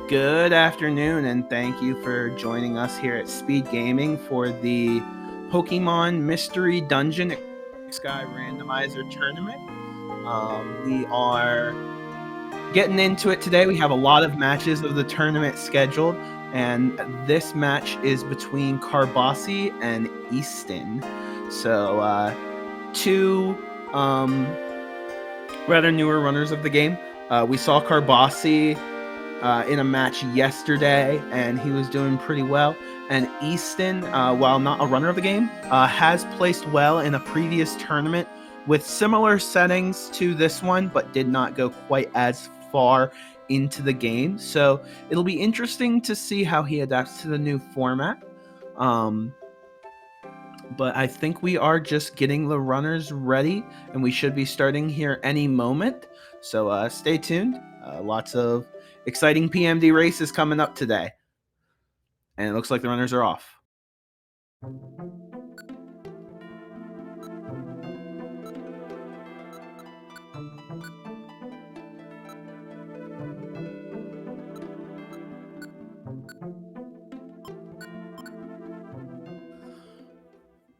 Good afternoon, and thank you for joining us here at SpeedGaming for the Pokemon Mystery Dungeon Sky Randomizer Tournament. We are getting into it today. We have a lot of matches of the tournament scheduled, and this match is between Carbasi and Eastonn. So, two rather newer runners of the game. We saw Carbasi in a match yesterday, and he was doing pretty well. And Eastonn, while not a runner of the game, has placed well in a previous tournament with similar settings to this one, but did not go quite as far into the game. So it'll be interesting to see how he adapts to the new format. But I think we are just getting the runners ready, and we should be starting here any moment. So stay tuned. Lots of exciting PMD races coming up today. And it looks like the runners are off.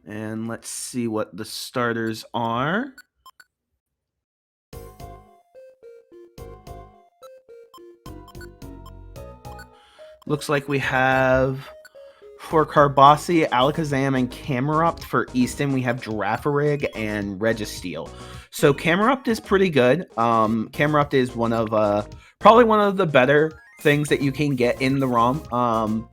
And let's see what the starters are. Looks like we have, for Carbasi, Alakazam, and Camerupt. For Eastonn, we have Girafarig and Registeel. So Camerupt is pretty good. Camerupt is probably one of the better things that you can get in the ROM.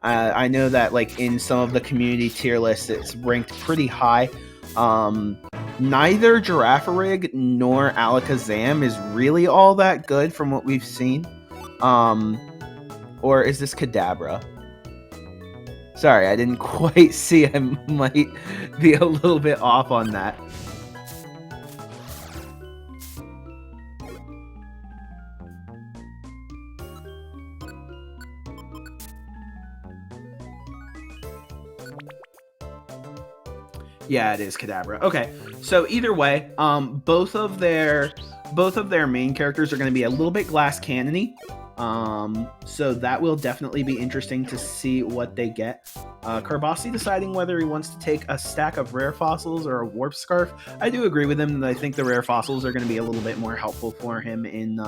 I know that like in some of the community tier lists, it's ranked pretty high. Neither Girafarig nor Alakazam is really all that good from what we've seen. Or is this Kadabra? Sorry, I didn't quite see. I might be a little bit off on that. Yeah, it is Kadabra. Okay, so either way, both of their main characters are going to be a little bit glass cannony. So that will definitely be interesting to see what they get. Carbasi deciding whether he wants to take a stack of rare fossils or a warp scarf. I do agree with him that I think the rare fossils are going to be a little bit more helpful for him in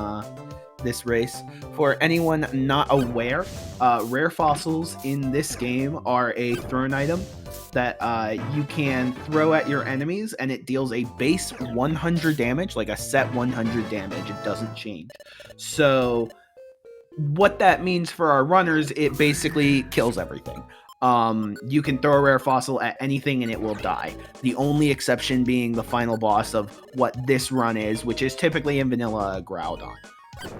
this race. For anyone not aware, rare fossils in this game are a thrown item that you can throw at your enemies, and it deals a base 100 damage, like a set 100 damage. It doesn't change. So what that means for our runners, it basically kills everything. You can throw a rare fossil at anything and it will die. The only exception being the final boss of what this run is, which is typically in vanilla Groudon.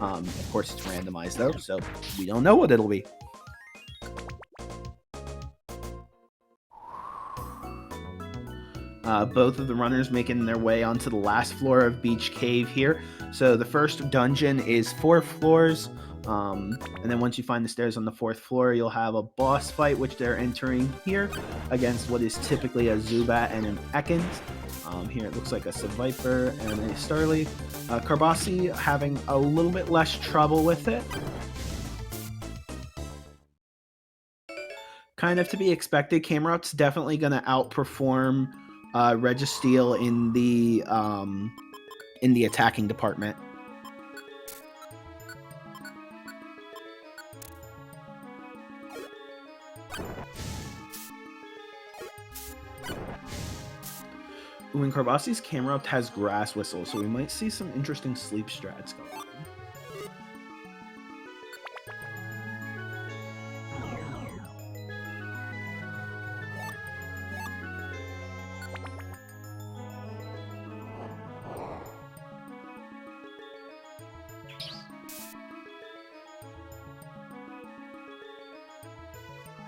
Of course, it's randomized though, so we don't know what it'll be. Both of the runners making their way onto the last floor of Beach Cave here. So the first dungeon is 4 floors. And then once you find the stairs on the 4th floor, you'll have a boss fight, which they're entering here against what is typically a Zubat and an Ekans. Here it looks like a Seviper and a Starly. Carbasi having a little bit less trouble with it. Kind of to be expected. Camerupt's definitely going to outperform Registeel in the attacking department. Ooh, and Carbasi's Camerupt has Grass Whistle, so we might see some interesting sleep strats going on.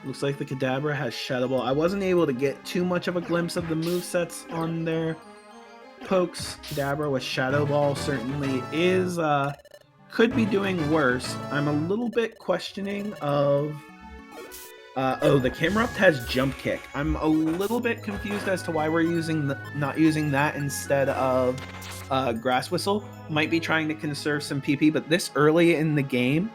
Looks like the Kadabra has Shadow Ball. I wasn't able to get too much of a glimpse of the movesets on their pokes. Kadabra with Shadow Ball certainly is, could be doing worse. I'm a little bit questioning of... oh, the Camerupt has Jump Kick. I'm a little bit confused as to why we're not using that instead of Grass Whistle. Might be trying to conserve some PP, but this early in the game,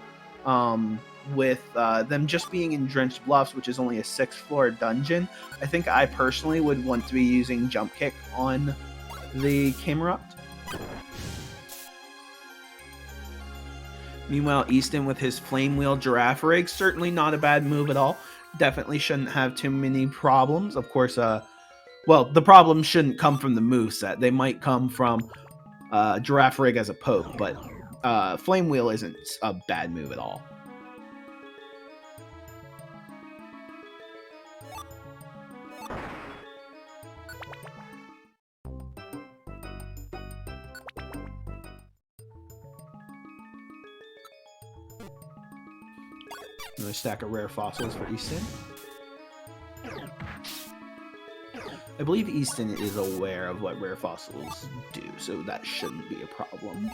with them just being in Drenched Bluffs, which is only a 6th floor dungeon, I think I personally would want to be using Jump Kick on the Camerupt. Meanwhile, Eastonn with his Flame Wheel Giraffe Rig, certainly not a bad move at all. Definitely shouldn't have too many problems. Of course, well, the problems shouldn't come from the moveset. They might come from Giraffe Rig as a poke, but Flame Wheel isn't a bad move at all. Another stack of rare fossils for Eastonn. I believe Eastonn is aware of what rare fossils do, so that shouldn't be a problem.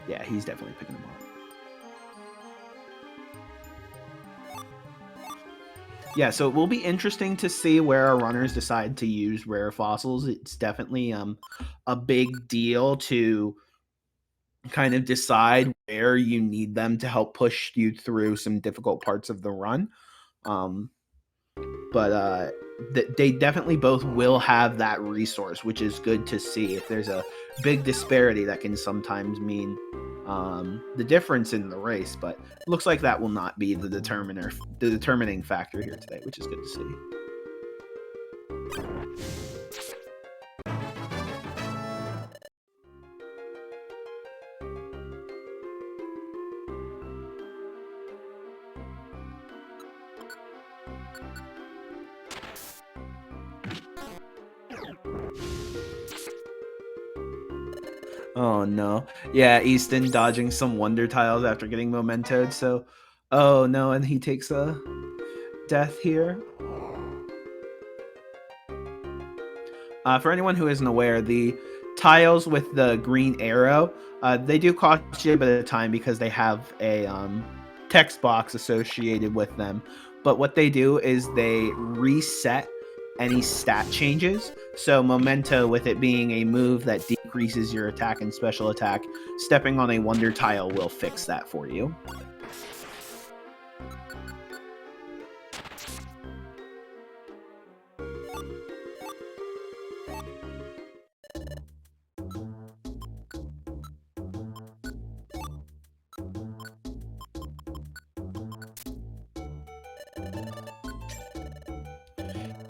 Yeah, he's definitely picking them up. Yeah, so it will be interesting to see where our runners decide to use rare fossils. It's definitely a big deal to kind of decide where you need them to help push you through some difficult parts of the run. But they definitely both will have that resource, which is good to see. If there's a big disparity, that can sometimes mean the difference in the race, but it looks like that will not be the determining factor here today, which is good to see. Oh no. Yeah, Eastonn dodging some wonder tiles after getting mementoed, so oh no, and he takes a death here. For anyone who isn't aware, the tiles with the green arrow, they do cost you a bit of time because they have a text box associated with them. But what they do is they reset any stat changes. So Memento, with it being a move that decreases your attack and special attack, stepping on a wonder tile will fix that for you.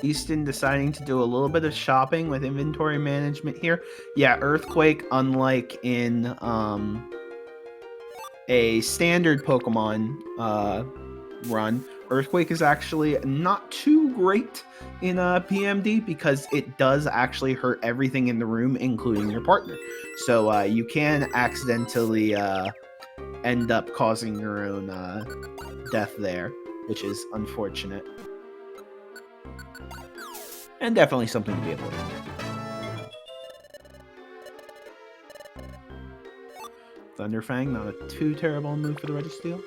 Eastonn deciding to do a little bit of shopping with inventory management here. Yeah, Earthquake, unlike in a standard Pokemon run, Earthquake is actually not too great in PMD because it does actually hurt everything in the room, including your partner. So you can accidentally end up causing your own death there, which is unfortunate. And definitely something to be avoided. Thunderfang, not a too terrible move for the Registeel.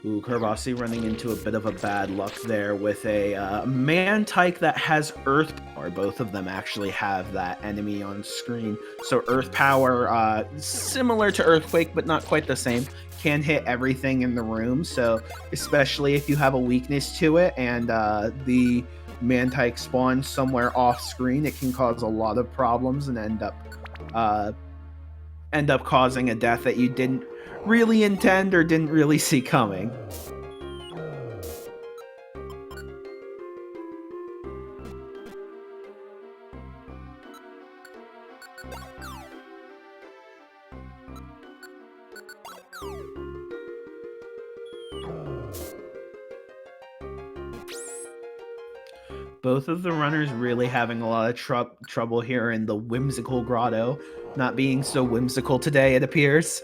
Ooh, Carbasi running into a bit of a bad luck there with a Mantike that has Earth Power. Both of them actually have that enemy on screen. So Earth Power, similar to Earthquake, but not quite the same, can hit everything in the room. So especially if you have a weakness to it and the Mantike spawns somewhere off screen, it can cause a lot of problems and end up causing a death that you didn't really intend or didn't really see coming. Both of the runners really having a lot of trouble here in the Whimsical Grotto. Not being so whimsical today, it appears.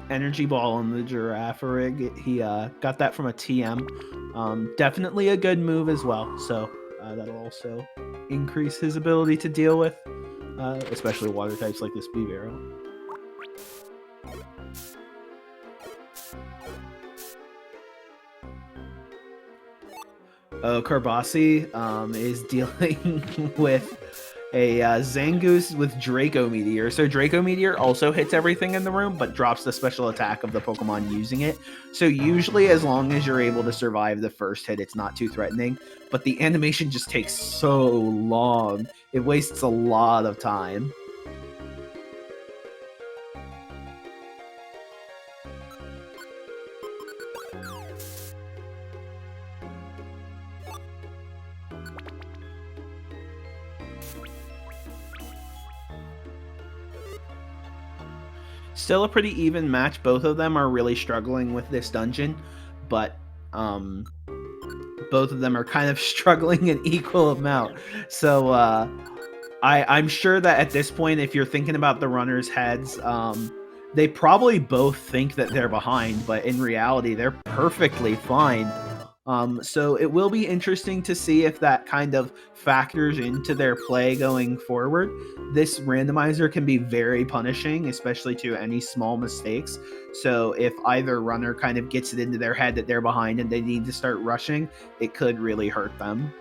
Energy Ball on the Giraffe Rig. He got that from a TM. Definitely a good move as well. So that'll also increase his ability to deal with, especially water types like the Speed Arrow. Carbasi is dealing with a Zangoose with Draco Meteor. So Draco Meteor also hits everything in the room, but drops the special attack of the Pokemon using it. So usually as long as you're able to survive the first hit, it's not too threatening. But the animation just takes so long. It wastes a lot of time. Still a pretty even match. Both of them are really struggling with this dungeon, but both of them are kind of struggling an equal amount. So I'm sure that at this point, if you're thinking about the runners' heads, they probably both think that they're behind, but in reality, they're perfectly fine. So it will be interesting to see if that kind of factors into their play going forward. This randomizer can be very punishing, especially to any small mistakes. So if either runner kind of gets it into their head that they're behind and they need to start rushing, it could really hurt them.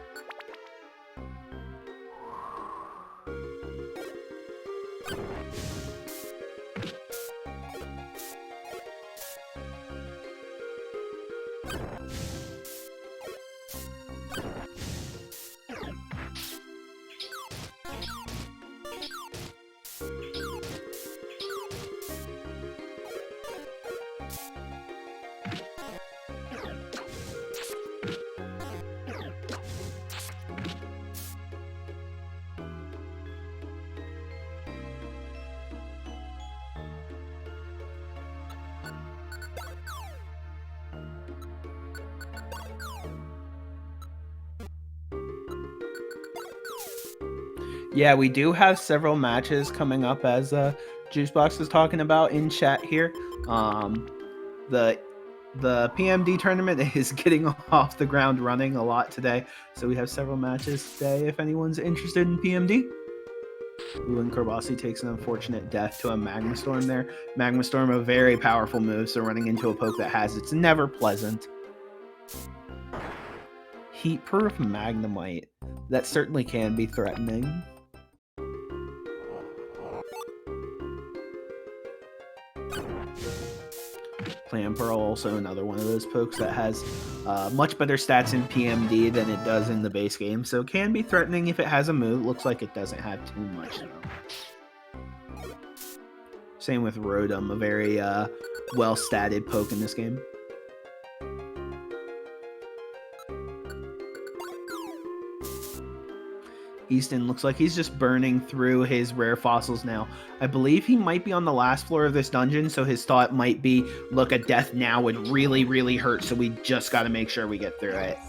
Yeah, we do have several matches coming up, as Juicebox is talking about in chat here. The PMD tournament is getting off the ground running a lot today, so we have several matches today if anyone's interested in PMD. Ooh, and Carbasi takes an unfortunate death to a Magma Storm there. Magma Storm, a very powerful move, so running into a poke that has it's never pleasant. Heat-proof Magnemite. That certainly can be threatening. Clamperl, also another one of those pokes that has much better stats in PMD than it does in the base game, so it can be threatening if it has a move. Looks like it doesn't have too much, though. Same with Rotom, a very well-statted poke in this game. Eastonn looks like he's just burning through his rare fossils now. I believe he might be on the last floor of this dungeon, so his thought might be, look, a death now would really, really hurt, so we just got to make sure we get through it.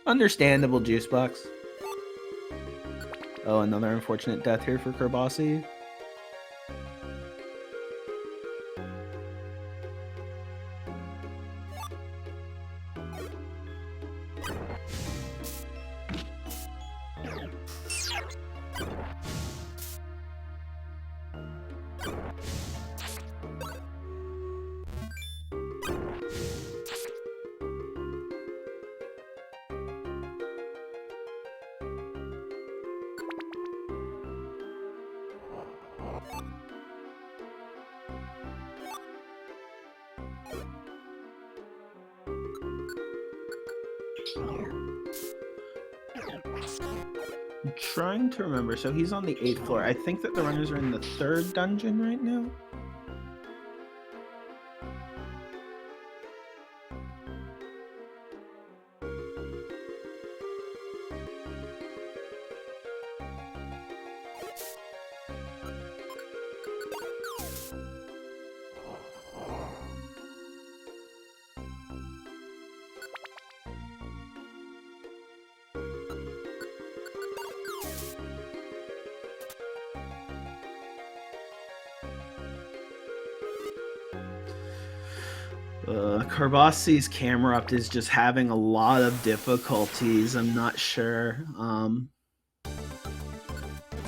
Understandable, Juicebox. Oh, another unfortunate death here for Carbasi. I'm trying to remember. So he's on the 8th floor. I think that the runners are in the 3rd dungeon right now. Carbasi's camera up is just having a lot of difficulties. I'm not sure.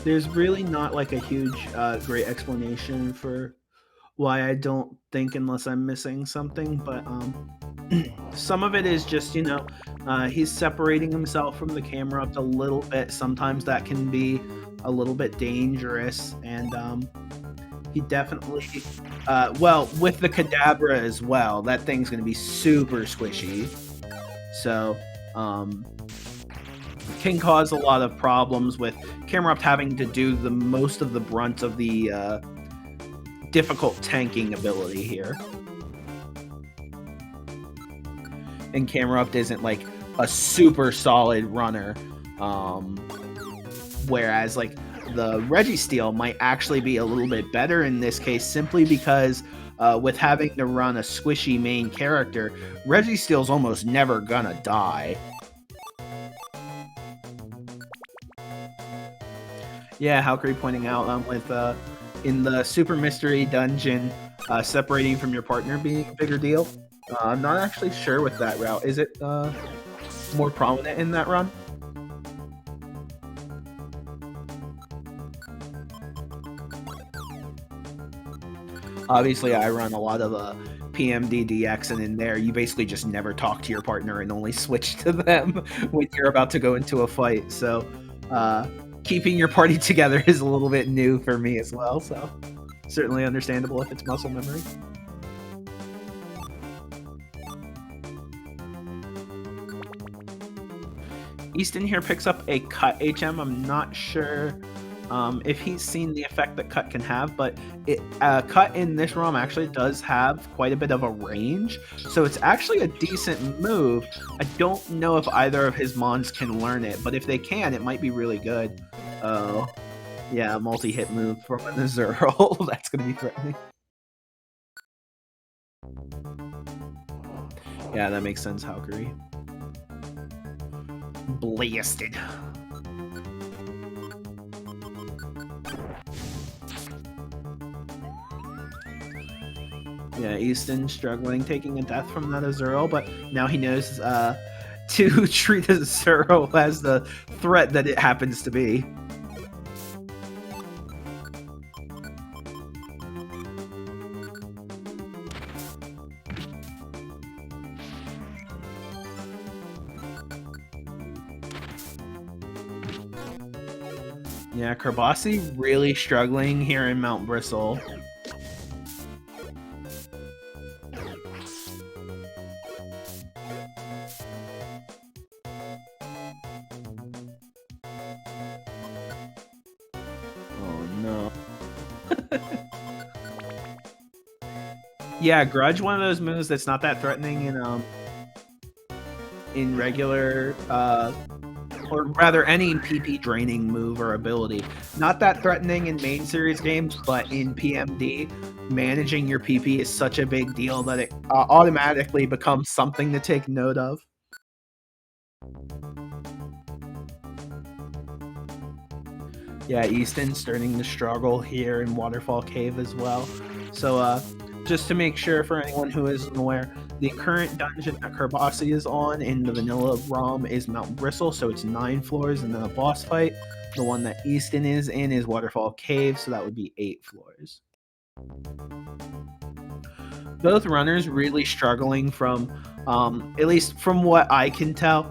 There's really not like a huge, great explanation for why I don't think, unless I'm missing something, but some of it is just, you know, he's separating himself from the camera up a little bit. Sometimes that can be a little bit dangerous, and he definitely, well, with the Kadabra as well, that thing's going to be super squishy, so can cause a lot of problems with camera up having to do the most of the brunt of the difficult tanking ability here. And camera up isn't like a super solid runner, whereas like the Registeel might actually be a little bit better in this case, simply because with having to run a squishy main character, Registeel's almost never gonna die. Yeah, Valkyrie pointing out with in the Super Mystery Dungeon, separating from your partner being a bigger deal. I'm not actually sure with that route. Is it more prominent in that run? Obviously, I run a lot of PMDDX, and in there, you basically just never talk to your partner and only switch to them when you're about to go into a fight. So, keeping your party together is a little bit new for me as well. So, certainly understandable if it's muscle memory. Eastonn here picks up a cut HM. I'm not sure if he's seen the effect that cut can have, but cut in this ROM actually does have quite a bit of a range, so it's actually a decent move. I don't know if either of his mons can learn it, but if they can, it might be really good. Oh, yeah, multi-hit move from an Azurill. That's going to be threatening. Yeah, that makes sense, Valkyrie. Blasted. Yeah, Eastonn struggling, taking a death from that Azurill, but now he knows to treat Azurill as the threat that it happens to be. Yeah, Carbasi really struggling here in Mount Bristle. Oh no. Yeah, Grudge, one of those moves that's not that threatening in regular or rather any PP draining move or ability. Not that threatening in main series games, but in PMD, managing your PP is such a big deal that it automatically becomes something to take note of. Yeah, Eastonn starting to struggle here in Waterfall Cave as well. So just to make sure for anyone who isn't aware, the current dungeon that Carbasi is on in the vanilla ROM is Mount Bristle, so it's 9 floors and then a boss fight. The one that Eastonn is in is Waterfall Cave, so that would be 8 floors. Both runners really struggling from, at least from what I can tell,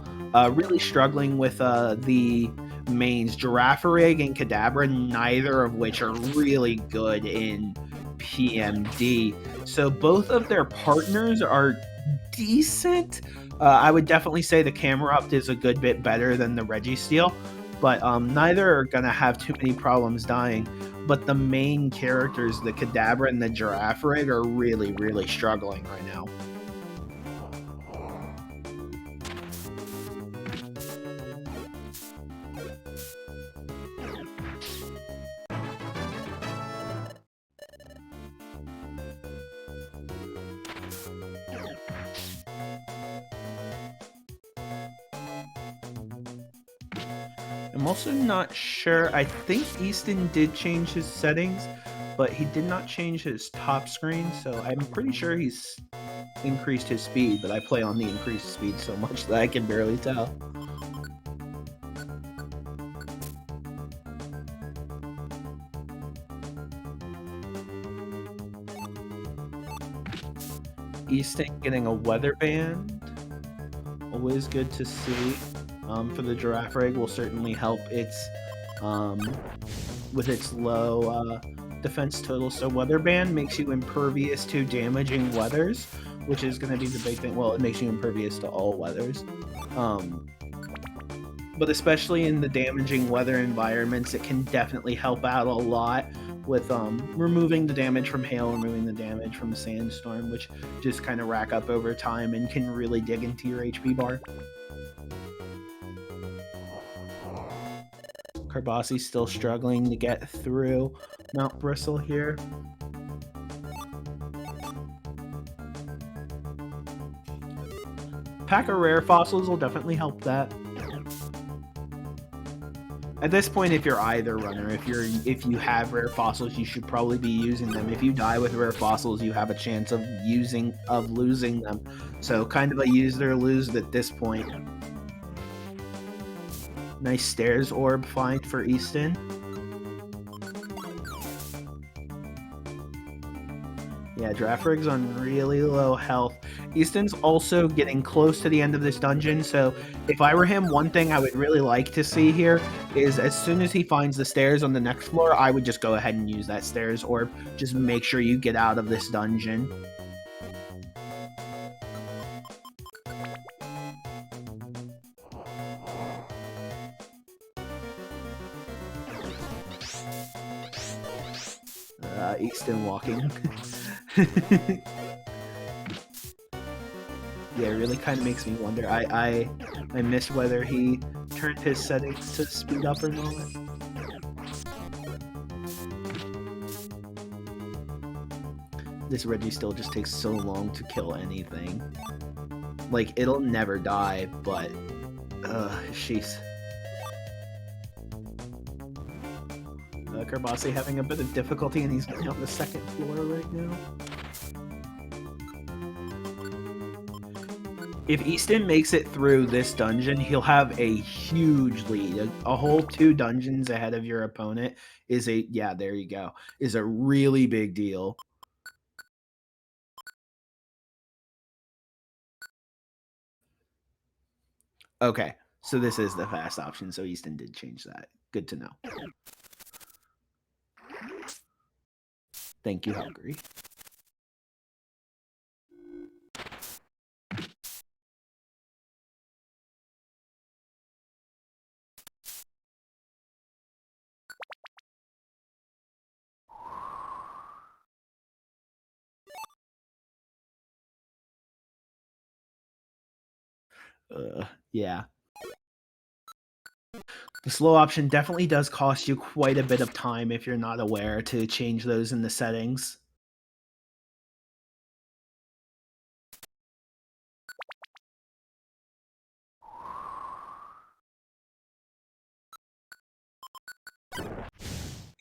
really struggling with the mains. Girafarig and Kadabra, neither of which are really good in PMD. So both of their partners are decent. I would definitely say the camera up is a good bit better than the Registeel, but neither are going to have too many problems dying. But the main characters, the Kadabra and the Girafarig, are really, really struggling right now. I'm also not sure. I think Eastonn did change his settings, but he did not change his top screen, so I'm pretty sure he's increased his speed, but I play on the increased speed so much that I can barely tell. Eastonn8 getting a weather band. Always good to see. For the giraffe rig will certainly help its with its low defense total. So weather band makes you impervious to damaging weathers, which is going to be the big thing. Well, it makes you impervious to all weathers. But especially in the damaging weather environments, it can definitely help out a lot with removing the damage from hail, removing the damage from sandstorm, which just kind of rack up over time and can really dig into your HP bar. Carbasi still struggling to get through Mount Bristle here. Pack of rare fossils will definitely help that. At this point, if you're either runner, if you have rare fossils, you should probably be using them. If you die with rare fossils, you have a chance of losing them. So kind of a use it or lose it at this point. Nice stairs orb find for Eastonn. Yeah, Draft Rig's on really low health. Eastonn's also getting close to the end of this dungeon, so if I were him, one thing I would really like to see here is as soon as he finds the stairs on the next floor, I would just go ahead and use that stairs orb. Just make sure you get out of this dungeon. Eastonn walking. Yeah, it really kind of makes me wonder. I miss whether he turned his settings to speed up or not. This Reggie still just takes so long to kill anything. Like, it'll never die, but... sheesh. Carbasi having a bit of difficulty, and he's getting on the second floor right now. If Eastonn makes it through this dungeon, he'll have a huge lead. A whole 2 dungeons ahead of your opponent is there you go, is a really big deal. Okay, so this is the fast option, so Eastonn did change that. Good to know. Thank you, Hungary. Yeah. The slow option definitely does cost you quite a bit of time if you're not aware to change those in the settings.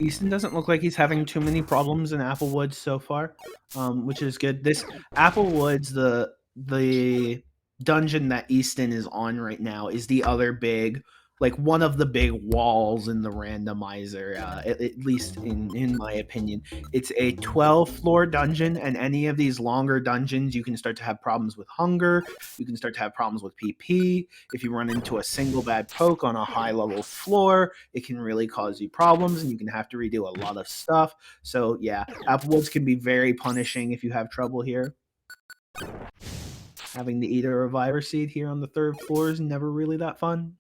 Eastonn doesn't look like he's having too many problems in Applewoods so far, which is good. This Applewoods, the dungeon that Eastonn is on right now, is the other big, like one of the big walls in the randomizer, at least in my opinion. It's a 12-floor dungeon, and any of these longer dungeons, you can start to have problems with hunger, you can start to have problems with PP. If you run into a single bad poke on a high-level floor, it can really cause you problems, and you can have to redo a lot of stuff. So yeah, Applewoods can be very punishing if you have trouble here. Having to eat a Reviver Seed here on the 3rd floor is never really that fun.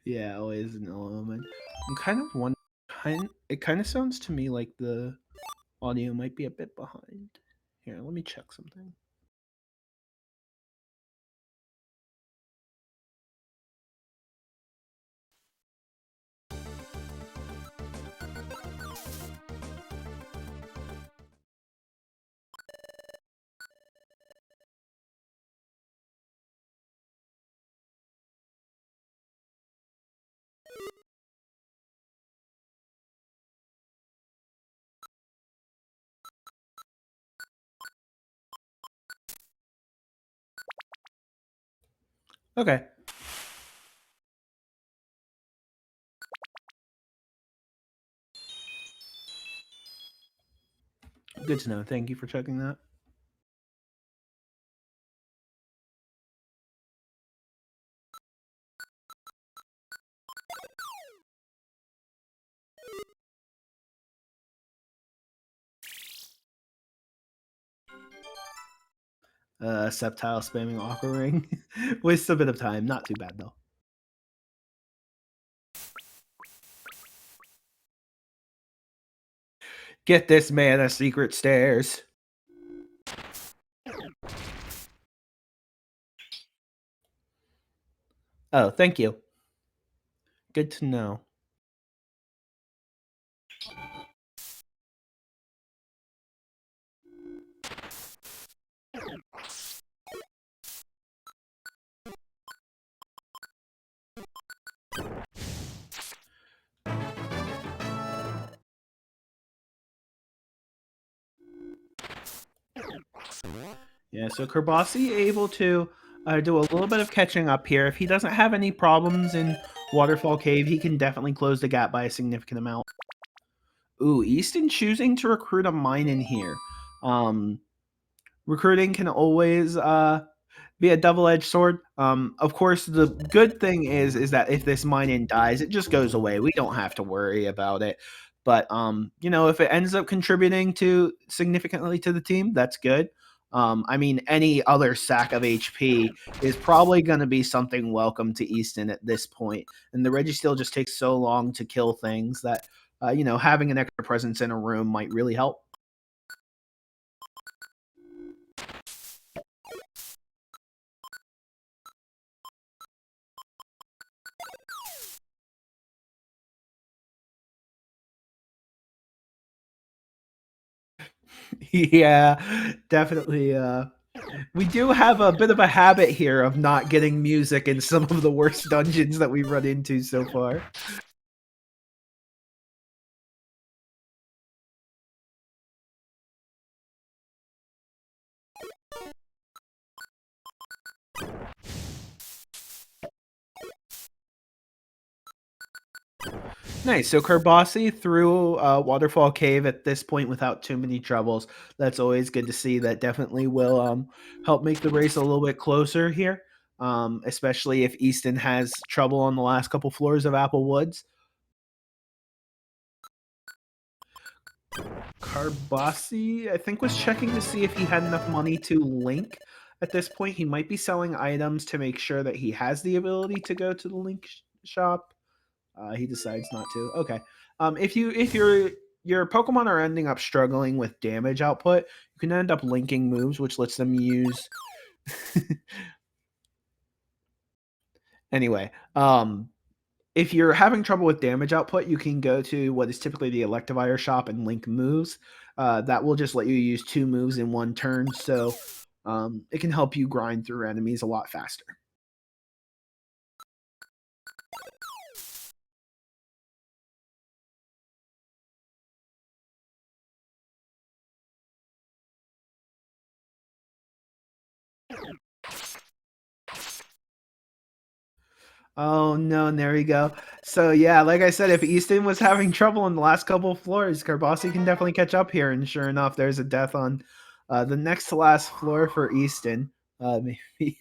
Yeah, always an element. I'm kind of one. It kind of sounds to me like the audio might be a bit behind. Here, let me check something. Okay. Good to know. Thank you for checking that. Septile spamming Aqua Ring. Wastes a bit of time. Not too bad, though. Get this man a secret stairs. Oh, thank you. Good to know. Yeah, so Carbasi able to do a little bit of catching up here. If he doesn't have any problems in Waterfall Cave, he can definitely close the gap by a significant amount. Ooh, Eastonn choosing to recruit a mine in here. Recruiting can always be a double-edged sword. Of course, the good thing is that if this mine-in dies, it just goes away. We don't have to worry about it. But you know, if it ends up contributing to significantly to the team, that's good. I mean, any other sack of HP is probably going to be something welcome to Eastonn at this point. And the Registeel just takes so long to kill things that you know, having an extra presence in a room might really help. Yeah, definitely. We do have a bit of a habit here of not getting music in some of the worst dungeons that we've run into so far. Nice. So Carbasi through Waterfall Cave at this point without too many troubles. That's always good to see. That definitely will help make the race a little bit closer here, especially if Eastonn has trouble on the last couple floors of Apple Woods. Carbasi, I think, was checking to see if he had enough money to link. At this point, he might be selling items to make sure that he has the ability to go to the link shop. He decides not to. Okay. If your Pokemon are ending up struggling with damage output, you can end up linking moves, which lets them use. Anyway, if you're having trouble with damage output, you can go to what is typically the Electivire shop and link moves. That will just let you use 2 moves in one turn, so it can help you grind through enemies a lot faster. Oh no, and there we go. So yeah, like I said, if Eastonn was having trouble in the last couple of floors, Carbasi can definitely catch up here. And sure enough, there's a death on the next to last floor for Eastonn. Maybe.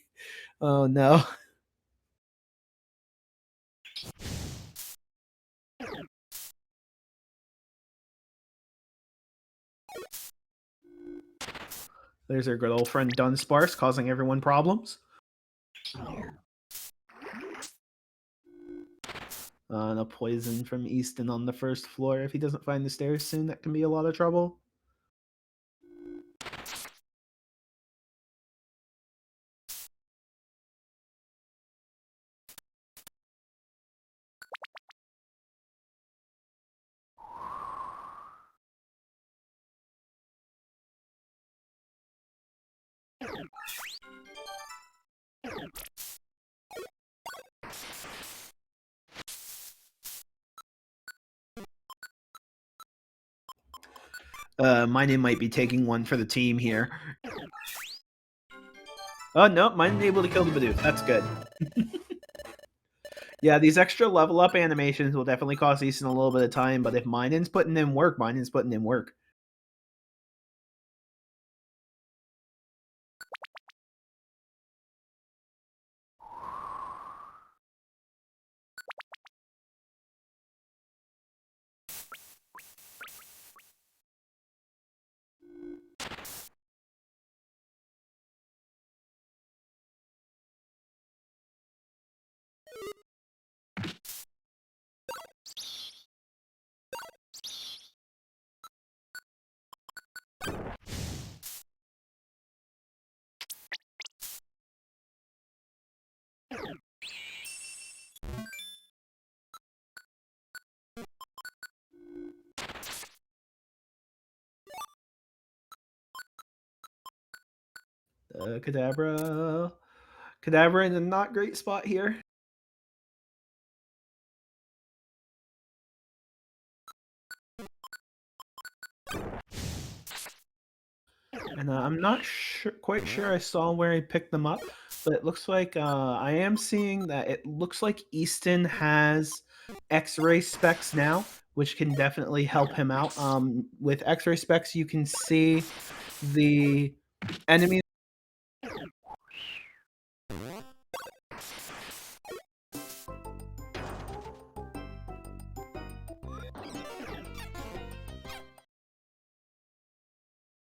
Oh no. There's our good old friend Dunsparce causing everyone problems. And a poison from Eastonn on the first floor. If he doesn't find the stairs soon, that can be a lot of trouble. Mine might be taking one for the team here. Oh, no, mine able to kill the Bidoof. That's good. Yeah, these extra level up animations will definitely cost Eastonn a little bit of time, but if Minen's putting in work, Minen's putting in work. Kadabra in a not great spot here. And I'm not quite sure I saw where he picked them up, but it looks like I am seeing that it looks like Eastonn has X-ray specs now, which can definitely help him out. With X-ray specs, you can see the enemies